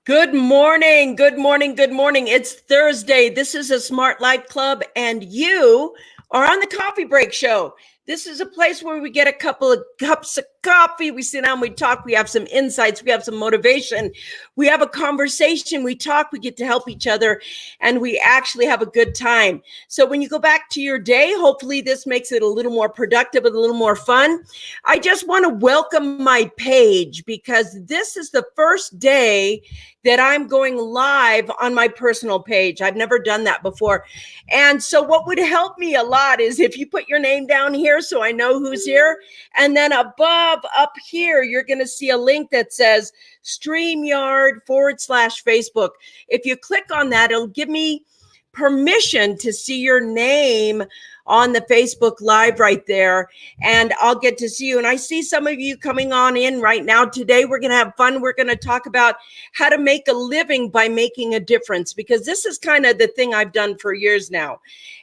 Good morning. Good morning. Good morning. It's Thursday. This is a Smart Life Club, and you are on the Coffee Break Show. This is a place where we get a couple of cups of coffee. We sit down, we talk, we have some insights, we have some motivation, we have a conversation, we talk, we get to help each other, and we actually have a good time. So when you go back to your day, hopefully this makes it a little more productive and a little more fun. I just want to welcome my page because this is the first day that I'm going live on my personal page. I've never done that before. And so what would help me a lot is if you put your name down here so I know who's here. And then above up here, you're going to see a link that says StreamYard/Facebook. If you click on that, it'll give me permission to see your name on the Facebook Live right there, and I'll get to see you. And I see some of you coming on in right now. Today, we're going to have fun. We're going to talk about how to make a living by making a difference, because this is kind of the thing I've done for years now.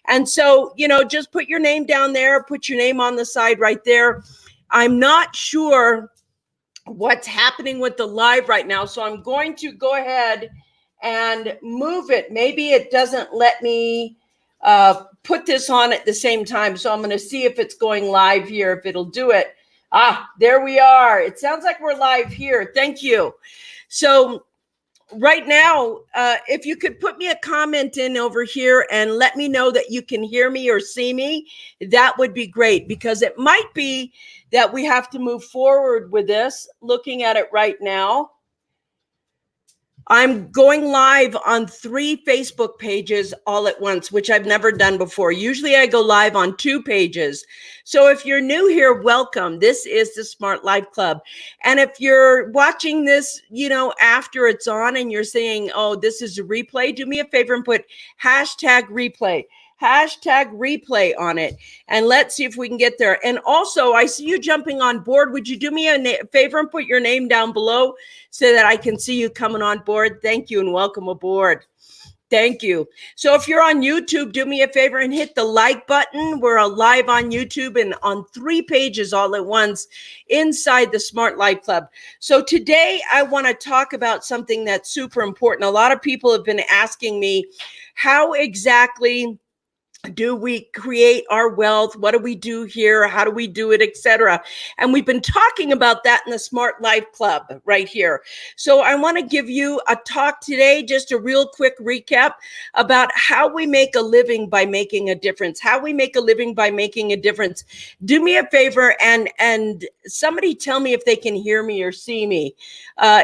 And so, just put your name down there, put your name on the side right there. I'm not sure what's happening with the live right now, so I'm going to go ahead and move it. Maybe it doesn't let me put this on at the same time. So I'm going to see if it's going live here, if it'll do it. There we are. It sounds like we're live here. Thank you. So right now, if you could put me a comment in over here and let me know that you can hear me or see me, that would be great, because it might be that we have to move forward with this. Looking at it right now, I'm going live on 3 Facebook pages all at once, which I've never done before. Usually I go live on 2 pages. So if you're new here, welcome. This is the Smart Life Club. And if you're watching this, after it's on and you're saying, oh, this is a replay, do me a favor and put #replay. #replay on it, and let's see if we can get there. And also, I see you jumping on board. Would you do me a favor and put your name down below so that I can see you coming on board? Thank you, and welcome aboard. Thank you. So if you're on YouTube, do me a favor and hit the like button. We're live on YouTube and on 3 pages all at once inside the Smart Life Club. So today I want to talk about something that's super important. A lot of people have been asking me, how exactly do we create our wealth? What do we do here? How do we do it, etc.? And we've been talking about that in the Smart Life Club right here. So I want to give you a talk today, just a real quick recap about how we make a living by making a difference. How we make a living by making a difference. Do me a favor and somebody tell me if they can hear me or see me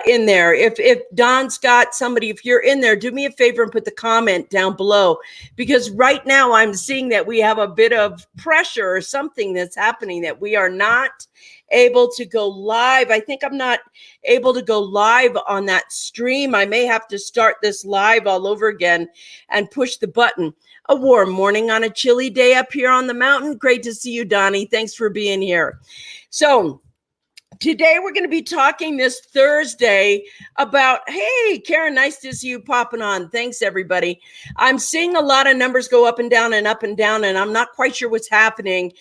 in there. If Don Scott, somebody, if you're in there, do me a favor and put the comment down below, because right now I'm seeing that we have a bit of pressure or something that's happening, that we are not able to go live. I think I'm not able to go live on that stream. I may have to start this live all over again and push the button. A warm morning on a chilly day up here on the mountain. Great to see you, Donnie. Thanks for being here. So today we're going to be talking this Thursday about, hey, Karen, nice to see you popping on. Thanks, everybody. I'm seeing a lot of numbers go up and down, and I'm not quite sure what's happening.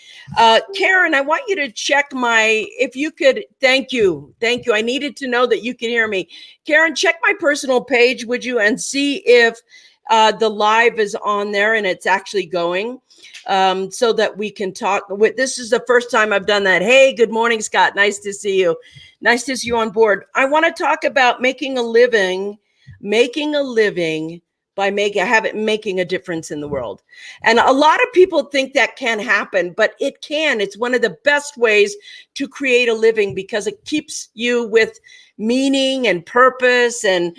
Karen, I want you to check if you could, thank you. I needed to know that you can hear me. Karen, check my personal page, would you, and see if the live is on there and it's actually going. So that we can talk. This is the first time I've done that. Hey, good morning, Scott. Nice to see you. Nice to see you on board. I want to talk about making a living by making a difference in the world. And a lot of people think that can happen, but it can. It's one of the best ways to create a living, because it keeps you with meaning and purpose and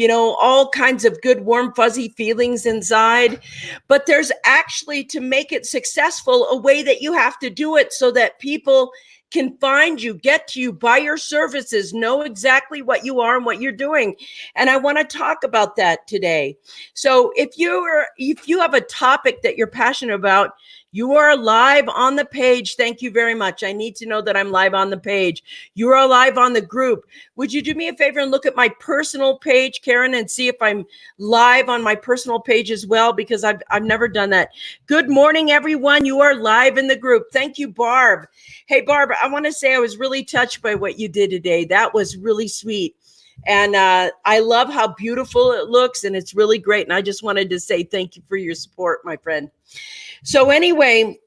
all kinds of good, warm, fuzzy feelings inside. But there's actually, to make it successful, a way that you have to do it so that people can find you, get to you, buy your services, know exactly what you are and what you're doing. And I want to talk about that today. So if you have a topic that you're passionate about, you are live on the page. Thank you very much. I need to know that I'm live on the page. You are live on the group. Would you do me a favor and look at my personal page, Karen, and see if I'm live on my personal page as well, because I've never done that. Good morning, everyone. You are live in the group. Thank you, Barb. Hey, Barb, I want to say I was really touched by what you did today. That was really sweet. And I love how beautiful it looks, and it's really great. And I just wanted to say thank you for your support, my friend. So anyway,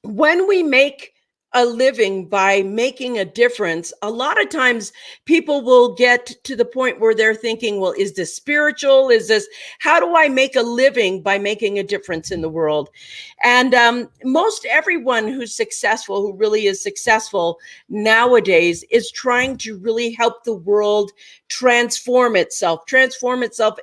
when we make a living by making a difference, a lot of times people will get to the point where they're thinking, well, is this spiritual? Is this, how do I make a living by making a difference in the world? And most everyone who's successful, who really is successful nowadays, is trying to really help the world transform itself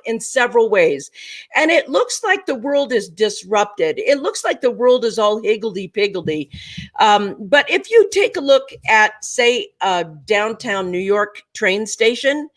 in several ways. And it looks like the world is disrupted. It looks like the world is all higgledy-piggledy. But if you take a look at, say, a downtown New York train station,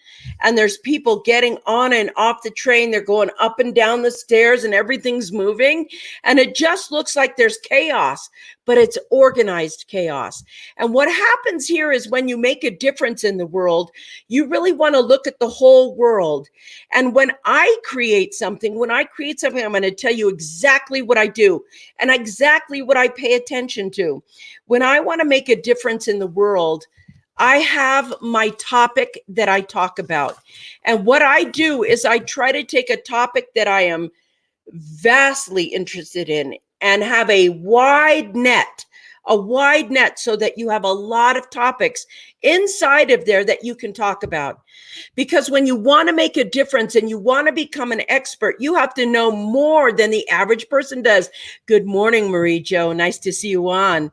and there's people getting on and off the train, they're going up and down the stairs and everything's moving, and it just looks like there's chaos, but it's organized chaos. And what happens here is when you make a difference in the world, you really want to look at the whole world. And when I create something, I'm going to tell you exactly what I do and exactly what I pay attention to. When I want to make a difference in the world, I have my topic that I talk about. And what I do is I try to take a topic that I am vastly interested in and have a wide net so that you have a lot of topics inside of there that you can talk about. Because when you want to make a difference and you want to become an expert, you have to know more than the average person does. Good morning, Marie Jo. Nice to see you on.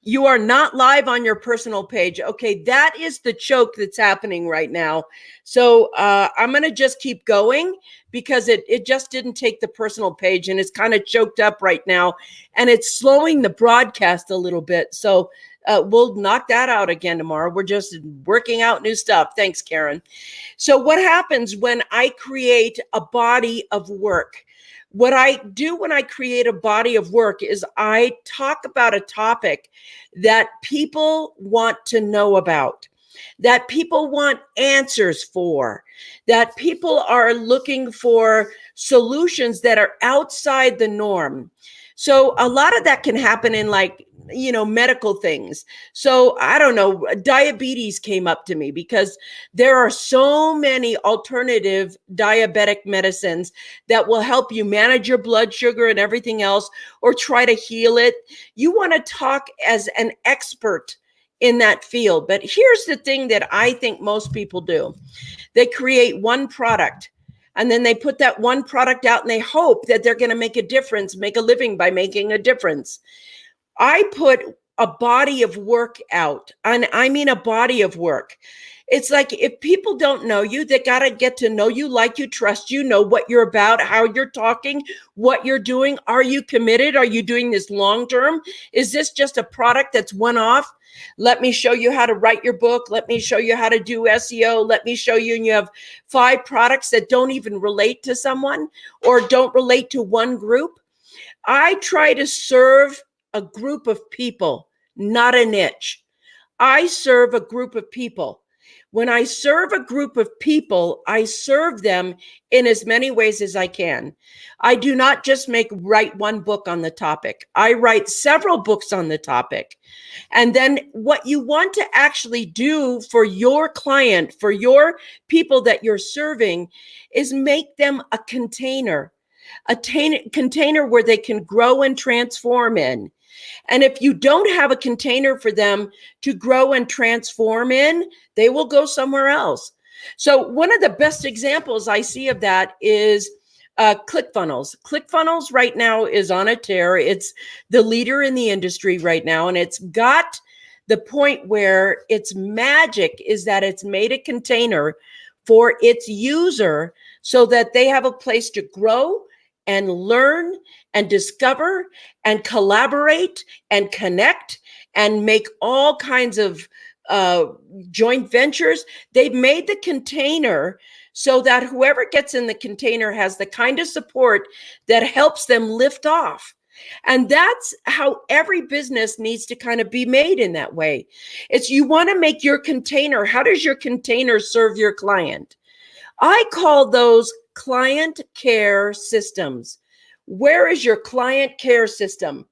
You are not live on your personal page. Okay, that is the choke that's happening right now. So I'm going to just keep going because it just didn't take the personal page and it's kind of choked up right now. And it's slowing the broadcast a little bit. So we'll knock that out again tomorrow. We're just working out new stuff. Thanks, Karen. So what happens when I create a body of work? What I do when I create a body of work is I talk about a topic that people want to know about, that people want answers for, that people are looking for solutions that are outside the norm. So a lot of that can happen in medical things. So I don't know, diabetes came up to me because there are so many alternative diabetic medicines that will help you manage your blood sugar and everything else, or try to heal it. You want to talk as an expert in that field. But here's the thing that I think most people do. They create one product, and then they put that one product out and they hope that they're going to make a difference, make a living by making a difference. I put a body of work out, and I mean a body of work. It's like if people don't know you, they got to get to know you, like you, trust you, know what you're about, how you're talking, what you're doing. Are you committed? Are you doing this long term? Is this just a product that's one off? Let me show you how to write your book. Let me show you how to do SEO. Let me show you, and you have 5 products that don't even relate to someone or don't relate to one group. I try to serve a group of people, not a niche. I serve a group of people. When I serve a group of people, I serve them in as many ways as I can. I do not just write one book on the topic. I write several books on the topic. And then what you want to actually do for your client, for your people that you're serving, is make them a container where they can grow and transform in. And if you don't have a container for them to grow and transform in, they will go somewhere else. So one of the best examples I see of that is ClickFunnels. ClickFunnels right now is on a tear. It's the leader in the industry right now. And it's got the point where its magic is that it's made a container for its user so that they have a place to grow and learn and discover and collaborate and connect and make all kinds of joint ventures. They've made the container so that whoever gets in the container has the kind of support that helps them lift off. And that's how every business needs to kind of be made in that way. It's you want to make your container. How does your container serve your client? I call those client care systems. Where is your client care system?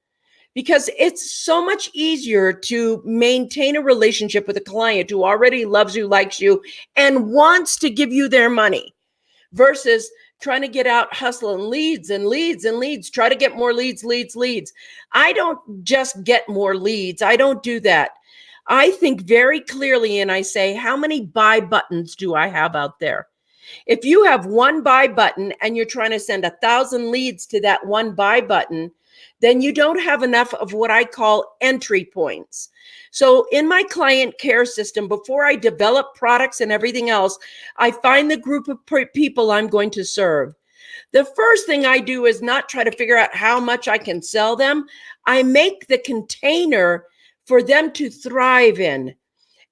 because it's so much easier to maintain a relationship with a client who already loves you, likes you, and wants to give you their money versus trying to get out hustling leads and leads and leads. Try to get more leads, leads, leads. I don't just get more leads. I don't do that. I think very clearly and I say, how many buy buttons do I have out there? If you have one buy button and you're trying to send 1,000 leads to that one buy button, then you don't have enough of what I call entry points. So in my client care system, before I develop products and everything else, I find the group of people I'm going to serve. The first thing I do is not try to figure out how much I can sell them. I make the container for them to thrive in.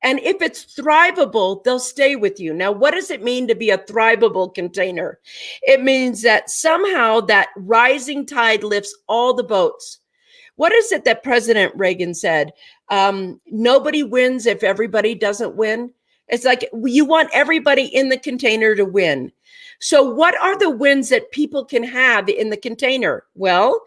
And if it's thrivable, they'll stay with you. Now, what does it mean to be a thrivable container? It means that somehow that rising tide lifts all the boats. What is it that President Reagan said? Nobody wins if everybody doesn't win. It's like you want everybody in the container to win. So what are the wins that people can have in the container? Well,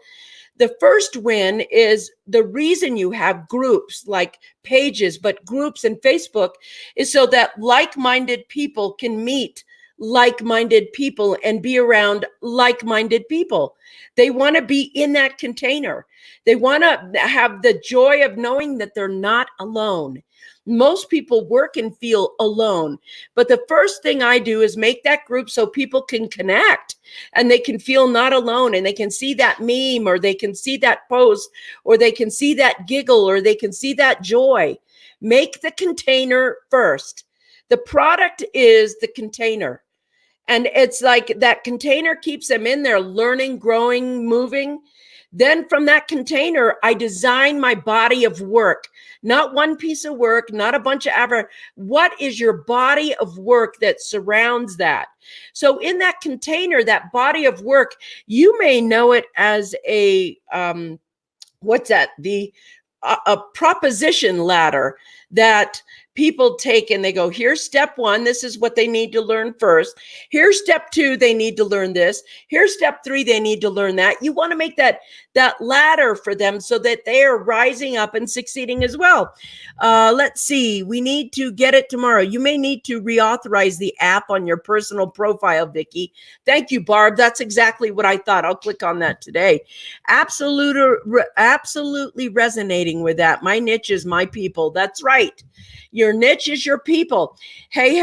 the first win is the reason you have groups like pages, but groups in Facebook is so that like-minded people can meet like-minded people and be around like-minded people. They want to be in that container. They want to have the joy of knowing that they're not alone. Most people work and feel alone. But the first thing I do is make that group so people can connect and they can feel not alone, and they can see that meme, or they can see that post, or they can see that giggle, or they can see that joy. Make the container first. The product is the container. And it's like that container keeps them in there learning, growing, moving. Then from that container, I design my body of work, not one piece of work, not a bunch of what is your body of work that surrounds that? So in that container, that body of work, you may know it as a, a proposition ladder that people take and they go, here's step one. This is what they need to learn first. Here's step two. They need to learn this. Here's step three. They need to learn that. You want to make that ladder for them so that they are rising up and succeeding as well. Let's see. We need to get it tomorrow. You may need to reauthorize the app on your personal profile, Vickie. Thank you, Barb. That's exactly what I thought. I'll click on that today. Absolutely resonating with that. My niche is my people. That's right. Your niche is your people. Hey,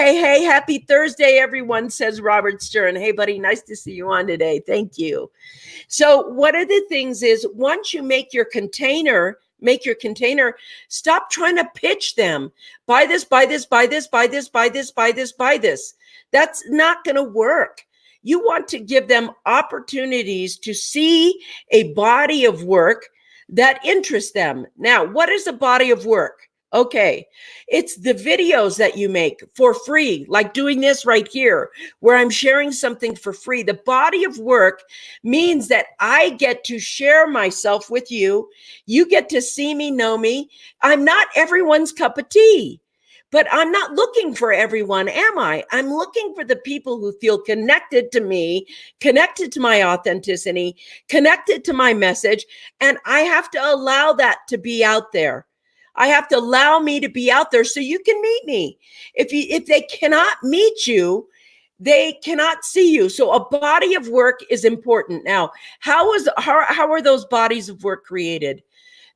happy Thursday, everyone, says Robert Stern. Hey, buddy, nice to see you on today. Thank you. So one of the things is once you make your container, stop trying to pitch them. Buy this, buy this, buy this, buy this, buy this, buy this, buy this. That's not going to work. You want to give them opportunities to see a body of work that interests them. Now, what is a body of work? Okay, it's the videos that you make for free, like doing this right here, where I'm sharing something for free. The body of work means that I get to share myself with you. You get to see me, know me. I'm not everyone's cup of tea, but I'm not looking for everyone, am I? I'm looking for the people who feel connected to me, connected to my authenticity, connected to my message, and I have to allow that to be out there. I have to allow me to be out there so you can meet me. If they cannot meet you, they cannot see you. So a body of work is important. Now, how are those bodies of work created?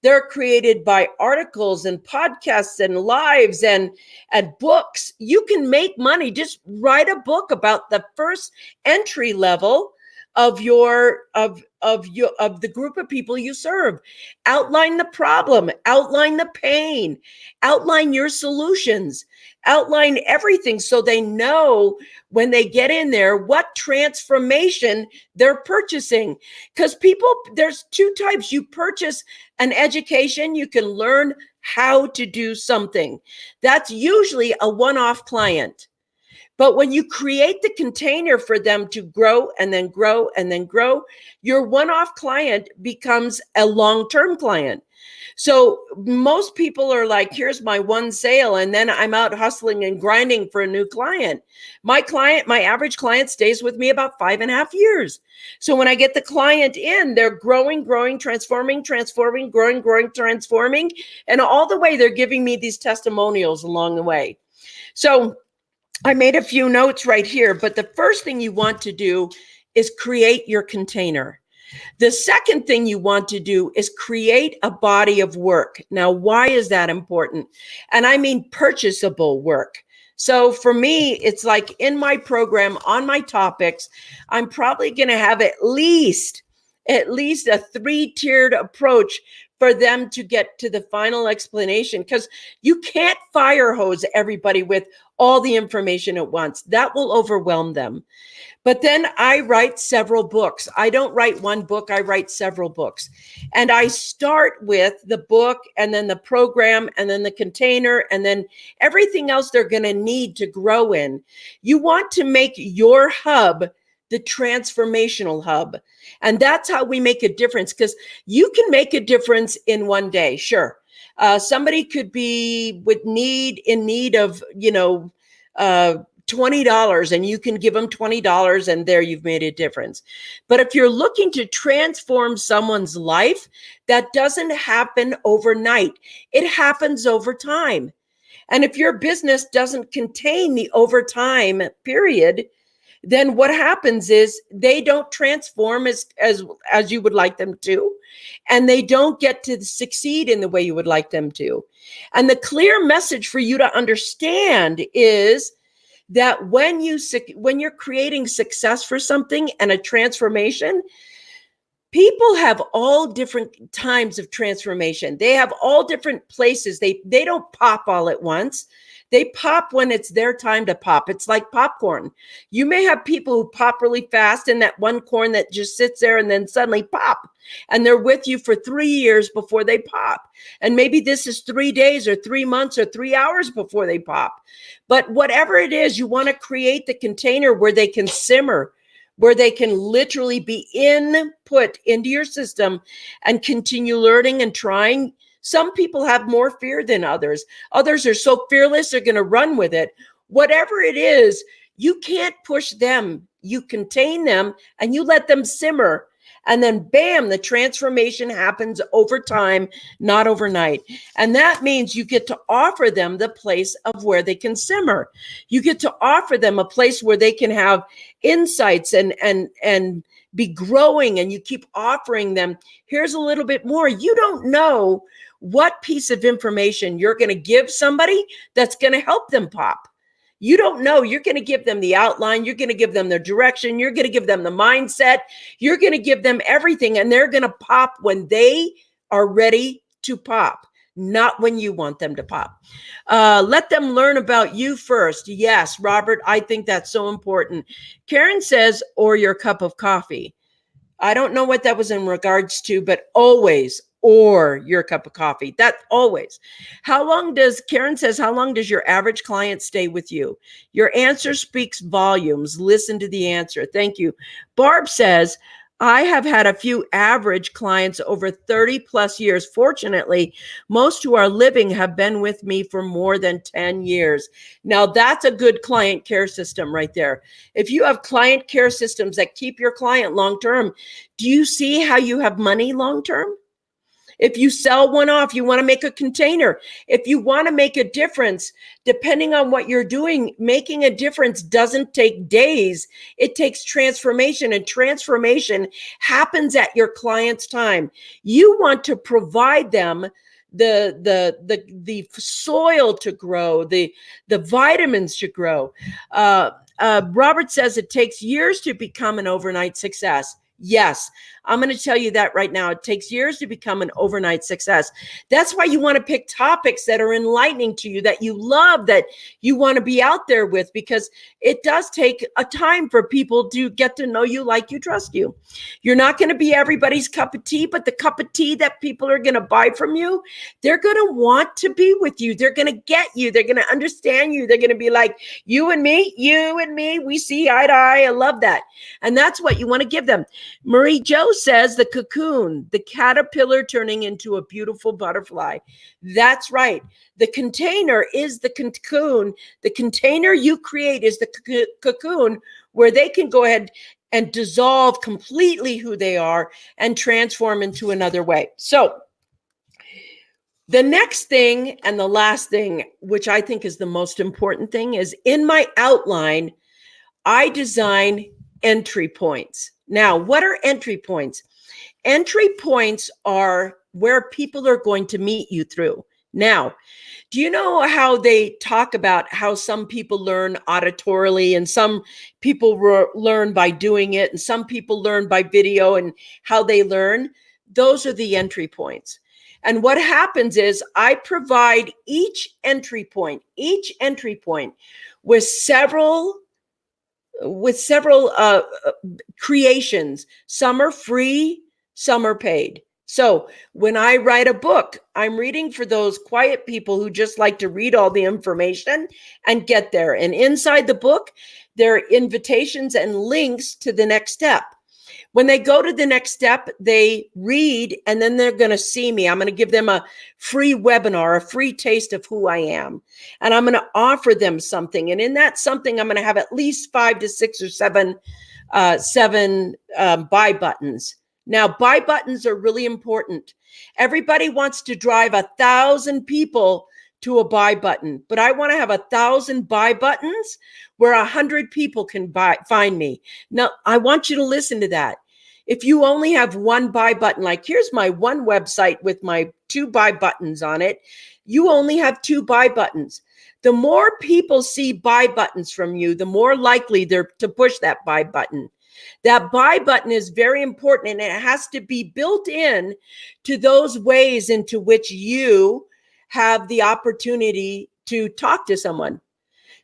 They're created by articles and podcasts and lives and books. You can make money. Just write a book about the first entry level of the group of people you serve. Outline the problem, outline the pain, outline your solutions, outline everything so they know when they get in there what transformation they're purchasing. Because there's two types. You purchase an education, you can learn how to do something. That's usually a one-off client. But when you create the container for them to grow and then grow and then grow, your one-off client becomes a long-term client. So most people are like, here's my one sale, and then I'm out hustling and grinding for a new client. My average client stays with me about 5.5 years. So when I get the client in, they're growing, transforming, growing, transforming. And all the way, they're giving me these testimonials along the way. So I made a few notes right here, but the first thing you want to do is create your container. The second thing you want to do is create a body of work. Now, why is that important? And I mean purchasable work. So for me, it's like in my program on my topics, I'm probably going to have at least a 3-tiered approach for them to get to the final explanation, because you can't fire hose everybody with all the information at once. That will overwhelm them. But then I write several books. I don't write one book, I write several books. And I start with the book and then the program and then the container and then everything else they're going to need to grow in. You want to make your hub the transformational hub. And that's how we make a difference, because you can make a difference in one day. Sure. Somebody could be in need of, $20, and you can give them $20, and there you've made a difference. But if you're looking to transform someone's life, that doesn't happen overnight. It happens over time. And if your business doesn't contain the overtime period, then what happens is they don't transform as you would like them to, and they don't get to succeed in the way you would like them to. And the clear message for you to understand is that when you're creating success for something and a transformation, people have all different times of transformation. They have all different places. They don't pop all at once. They pop when it's their time to pop. It's like popcorn. You may have people who pop really fast in that one corn that just sits there and then suddenly pop. And they're with you for 3 years before they pop. And maybe this is 3 days or 3 months or 3 hours before they pop. But whatever it is, you want to create the container where they can simmer, where they can literally be put into your system and continue learning and trying. Some people have more fear than others. Others are so fearless, they're going to run with it. Whatever it is, you can't push them. You contain them and you let them simmer. And then bam, the transformation happens over time, not overnight. And that means you get to offer them the place of where they can simmer. You get to offer them a place where they can have insights and be growing, and you keep offering them. Here's a little bit more. You don't know what piece of information you're going to give somebody that's going to help them pop. You don't know. You're going to give them the outline. You're going to give them the direction. You're going to give them the mindset. You're going to give them everything, and they're going to pop when they are ready to pop, not when you want them to pop. Let them learn about you first. Yes, Robert, I think that's so important. Karen says, or your cup of coffee. I don't know what that was in regards to, but always, or your cup of coffee. That always. Karen says, how long does your average client stay with you? Your answer speaks volumes. Listen to the answer. Thank you. Barb says, I have had a few average clients over 30 plus years. Fortunately, most who are living have been with me for more than 10 years. Now that's a good client care system right there. If you have client care systems that keep your client long-term, do you see how you have money long-term? If you sell one off, you want to make a container. If you want to make a difference, depending on what you're doing, making a difference doesn't take days. It takes transformation, and transformation happens at your client's time. You want to provide them the soil to grow, the vitamins to grow. Robert says it takes years to become an overnight success. Yes, I'm going to tell you that right now. It takes years to become an overnight success. That's why you want to pick topics that are enlightening to you, that you love, that you want to be out there with, because it does take a time for people to get to know you, like you, trust you. You're not going to be everybody's cup of tea, but the cup of tea that people are going to buy from you, they're going to want to be with you. They're going to get you. They're going to understand you. They're going to be like, you and me, we see eye to eye. I love that. And that's what you want to give them. Marie Jo says the cocoon, the caterpillar turning into a beautiful butterfly. That's right. The container is the cocoon. The container you create is the cocoon where they can go ahead and dissolve completely who they are and transform into another way. So the next thing and the last thing, which I think is the most important thing, is in my outline, I design entry points. Now, what are entry points? Entry points are where people are going to meet you through. Now, do you know how they talk about how some people learn auditorily and some people learn by doing it and some people learn by video, and how they learn? Those are the entry points. And what happens is I provide each entry point with several creations. Some are free, some are paid. So when I write a book, I'm reading for those quiet people who just like to read all the information and get there. And inside the book, there are invitations and links to the next step. When they go to the next step, they read, and then they're going to see me. I'm going to give them a free webinar, a free taste of who I am. And I'm going to offer them something. And in that something, I'm going to have at least 5 to 6 or 7 buy buttons. Now, buy buttons are really important. Everybody wants to drive 1,000 people to a buy button, but I want to have 1,000 buy buttons where 100 people can find me. Now, I want you to listen to that. If you only have one buy button, like here's my one website with my 2 buy buttons on it, you only have 2 buy buttons. The more people see buy buttons from you, the more likely they're to push that buy button. That buy button is very important, and it has to be built in to those ways into which you have the opportunity to talk to someone.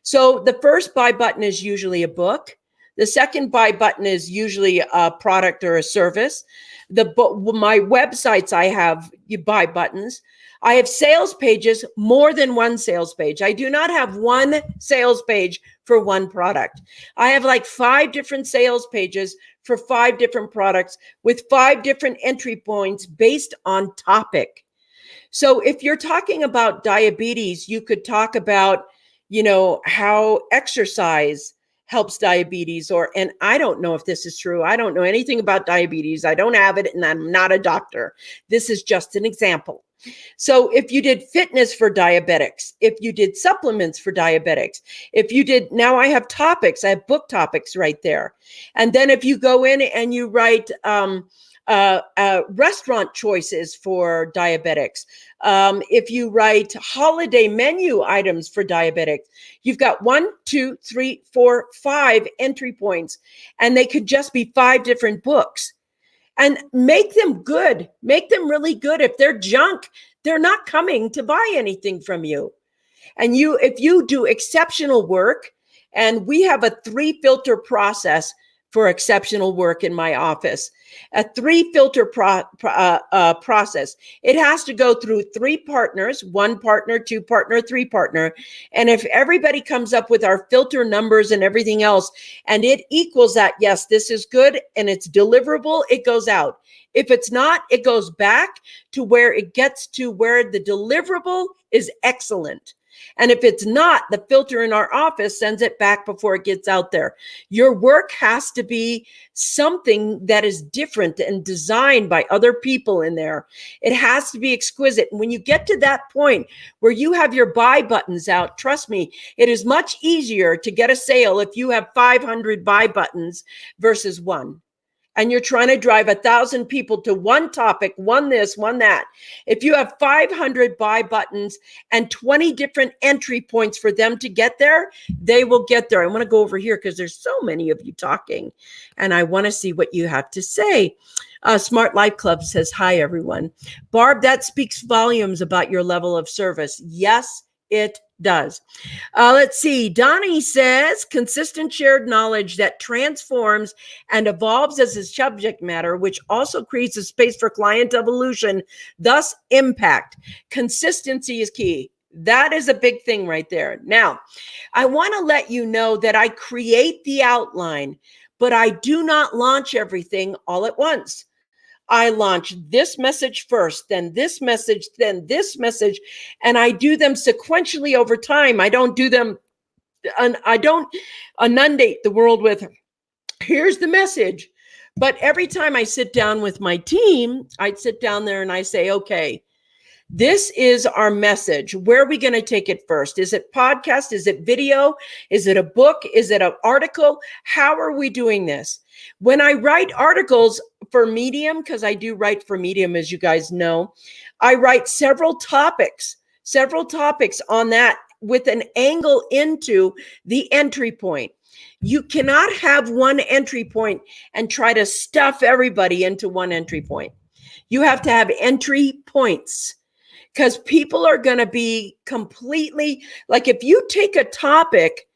So the first buy button is usually a book. The second buy button is usually a product or a service. My websites, I have buy buttons. I have sales pages, more than one sales page. I do not have one sales page for one product. I have like 5 different sales pages for 5 different products with 5 different entry points based on topic. So if you're talking about diabetes, you could talk about, how exercise helps diabetes, and I don't know if this is true. I don't know anything about diabetes. I don't have it, and I'm not a doctor. This is just an example. So if you did fitness for diabetics, if you did supplements for diabetics, now I have topics, I have book topics right there. And then if you go in and you write restaurant choices for diabetics, if you write holiday menu items for diabetics, you've got 1, 2, 3, 4, 5 entry points, and they could just be 5 different books. And make them good, make them really good. If they're junk, they're not coming to buy anything from you. And if you do exceptional work, and we have a 3-filter process for exceptional work in my office, a 3-filter process. It has to go through 3 partners, 1 partner, 2 partner, 3 partner. And if everybody comes up with our filter numbers and everything else, and it equals that, yes, this is good and it's deliverable, it goes out. If it's not, it goes back to where it gets to where the deliverable is excellent. And if it's not, the filter in our office sends it back before it gets out there. Your work has to be something that is different and designed by other people in there. It has to be exquisite. And when you get to that point where you have your buy buttons out, trust me, it is much easier to get a sale if you have 500 buy buttons versus 1. and you're trying to drive 1,000 people to one topic, one this, one that. If you have 500 buy buttons and 20 different entry points for them to get there, they will get there. I want to go over here because there's so many of you talking, and I want to see what you have to say. Smart Life Club says, hi, everyone. Barb, that speaks volumes about your level of service. Yes, it does. Let's see. Donnie says, consistent shared knowledge that transforms and evolves as a subject matter, which also creates a space for client evolution, thus impact. Consistency is key. That is a big thing right there. Now, I want to let you know that I create the outline, but I do not launch everything all at once. I launch this message first, then this message, then this message, and I do them sequentially over time. I don't do them, and I don't inundate the world with, here's the message. But every time I sit down with my team, I'd sit down there and I say, okay, this is our message. Where are we going to take it first? Is it podcast? Is it video? Is it a book? Is it an article? How are we doing this? When I write articles for Medium, because I do write for Medium, as you guys know, I write several topics on that with an angle into the entry point. You cannot have one entry point and try to stuff everybody into one entry point. You have to have entry points, because people are going to be completely, like if you take a topic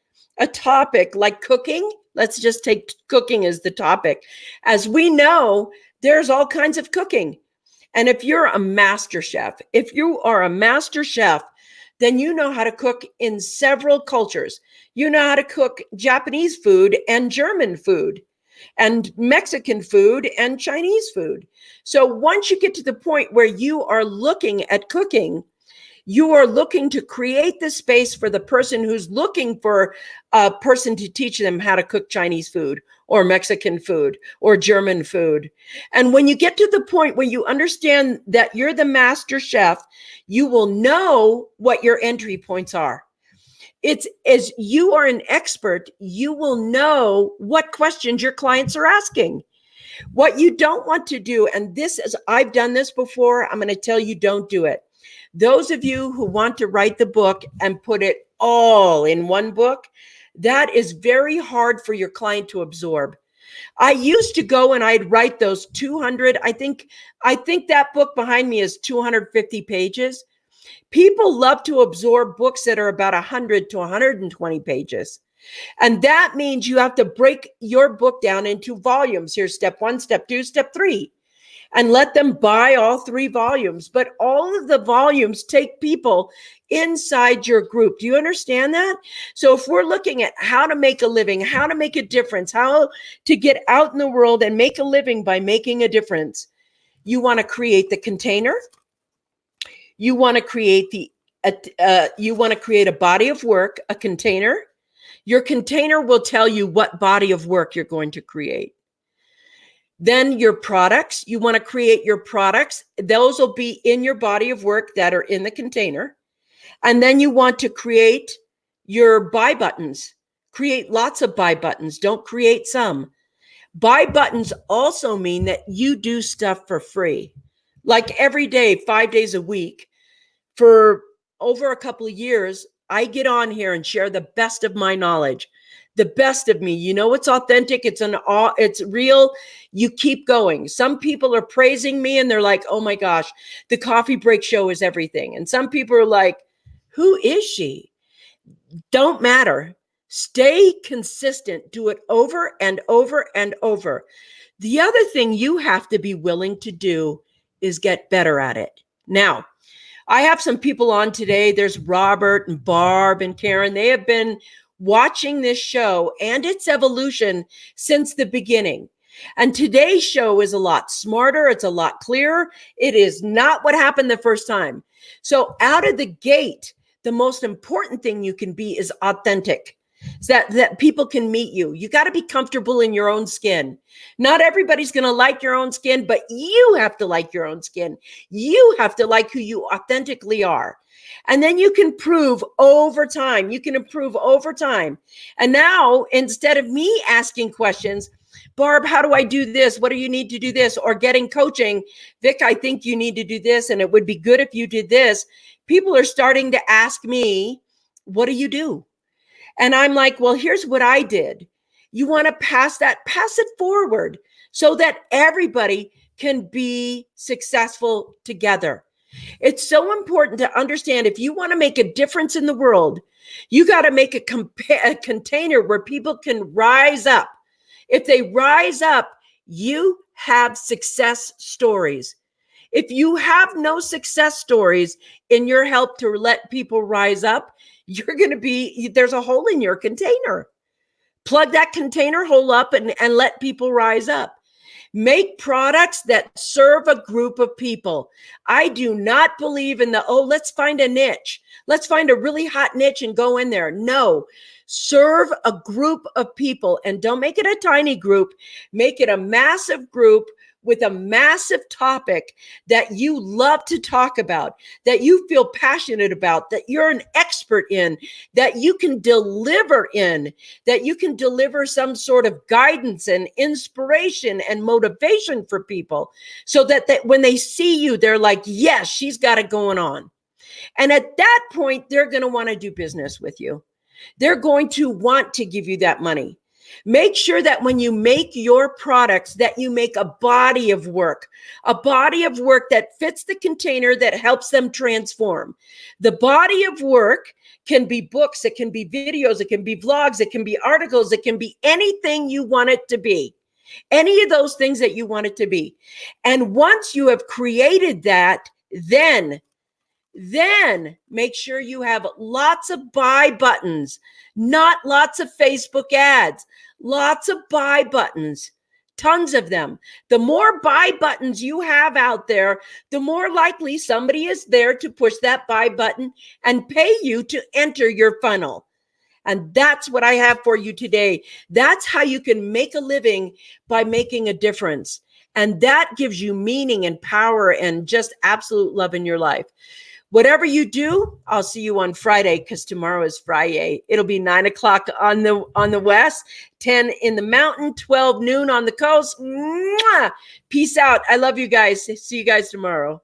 like cooking, let's just take cooking as the topic. As we know, there's all kinds of cooking. And if you're a master chef, then you know how to cook in several cultures. You know how to cook Japanese food and German food and Mexican food and Chinese food. So once you get to the point where you are looking at cooking, you are looking to create the space for the person who's looking for a person to teach them how to cook Chinese food or Mexican food or German food. And when you get to the point where you understand that you're the master chef, you will know what your entry points are. It's as you are an expert, you will know what questions your clients are asking. What you don't want to do, and this is, I've done this before, I'm going to tell you, don't do it. Those of you who want to write the book and put it all in one book, that is very hard for your client to absorb. I used to go and I'd write those 200, I think that book behind me is 250 pages. People love to absorb books that are about 100 to 120 pages. And that means you have to break your book down into volumes. Here's step 1, step 2, step 3, and let them buy all 3 volumes. But all of the volumes take people inside your group. Do you understand that? So if we're looking at how to make a living, how to make a difference, how to get out in the world and make a living by making a difference, you want to create the container. You want to create a body of work, a container. Your container will tell you what body of work you're going to create. Then your products, you want to create your products. Those will be in your body of work that are in the container. And then you want to create your buy buttons. Create lots of buy buttons. Don't create some. Buy buttons also mean that you do stuff for free. Like every day, 5 days a week, for over a couple of years, I get on here and share the best of my knowledge, the best of me. You know, it's authentic. It's real. You keep going. Some people are praising me and they're like, oh my gosh, the coffee break show is everything. And some people are like, who is she? Don't matter. Stay consistent. Do it over and over and over. The other thing you have to be willing to do is get better at it. Now, I have some people on today. There's Robert and Barb and Karen. They have been watching this show and its evolution since the beginning. And today's show is a lot smarter. It's a lot clearer. It is not what happened the first time. So out of the gate, the most important thing you can be is authentic. So that people can meet you. You got to be comfortable in your own skin. Not everybody's going to like your own skin, but you have to like your own skin. You have to like who you authentically are. And then you can prove over time. You can improve over time. And now, instead of me asking questions, Barb, how do I do this? What do you need to do this? Or getting coaching, Vic, I think you need to do this, and it would be good if you did this. People are starting to ask me, what do you do? And I'm like, well, here's what I did. You want to pass it forward so that everybody can be successful together. It's so important to understand, if you want to make a difference in the world, you got to make a container where people can rise up. If they rise up, you have success stories. If you have no success stories in your help to let people rise up, there's a hole in your container. Plug that container hole up and let people rise up. Make products that serve a group of people. I do not believe in let's find a niche. Let's find a really hot niche and go in there. No, serve a group of people, and don't make it a tiny group. Make it a massive group with a massive topic that you love to talk about, that you feel passionate about, that you're an expert in, that you can deliver in, that you can deliver some sort of guidance and inspiration and motivation for people, so that when they see you, they're like, yes, she's got it going on. And at that point, they're going to want to do business with you. They're going to want to give you that money. Make sure that when you make your products, that you make a body of work that fits the container, that helps them transform. The body of work can be books, it can be videos, it can be vlogs, it can be articles, it can be anything you want it to be. Any of those things that you want it to be. And once you have created that, then make sure you have lots of buy buttons, not lots of Facebook ads, lots of buy buttons, tons of them. The more buy buttons you have out there, the more likely somebody is there to push that buy button and pay you to enter your funnel. And that's what I have for you today. That's how you can make a living, by making a difference. And that gives you meaning and power and just absolute love in your life. Whatever you do, I'll see you on Friday, because tomorrow is Friday. It'll be 9 o'clock on the west, 10 in the mountain, 12 noon on the coast. Mwah! Peace out. I love you guys. See you guys tomorrow.